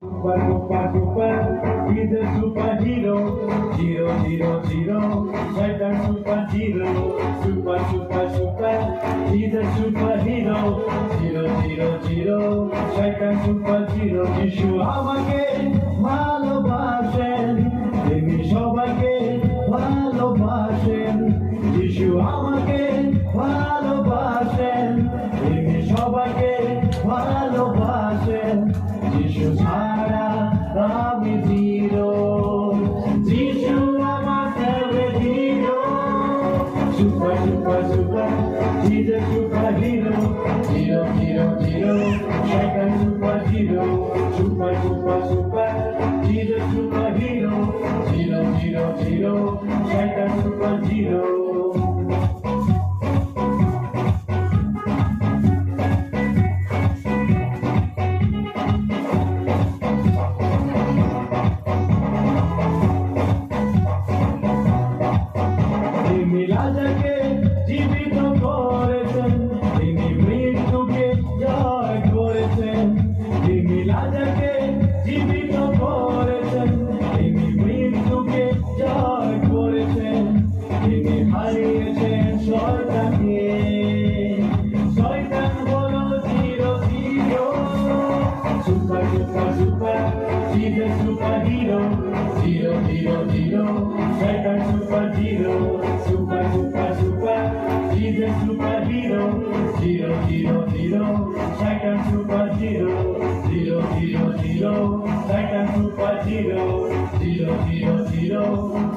Super, super, super, he's a superhero. Zero, zero, zero, Shaitan superhero. Super, super, super, he's a superhero. Zero, zero, zero, Shaitan superhero. যিশু আমাকে ভালোবাসেন, তিনি সবাইকে ভালোবাসেন। যিশু আমাকে ভালোবাসেন, তিনি সবাইকে ভালোবাসেন। যিশু ছাড়া আমি জিরো, যিশু আমার favourite hero. Super super super, he's a superhero. Zero zero zero, Shaitan superhero. Super super super, he's a superhero. Zero zero zero, Shaitan superhero. তিনি রাজাকে জীবিত করেছেন, তিনি মৃত্যুকে জয় করেছেন। তিনি রাজাকে জীবিত করেছেন, তিনি মৃত্যুকে জয় করেছেন। তিনি হারিয়েছেন শয়তানকে, শয়তান হলো zero zero. Super super super, he's a superhero. Zero zero zero, Shaitan superhero. Super super super, he's a superhero. Zero zero zero, Shaitan superhero. Zero zero zero, Shaitan superhero. Zero zero zero,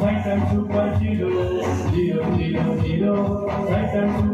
Shaitan superhero. Zero zero zero, Shaitan superhero.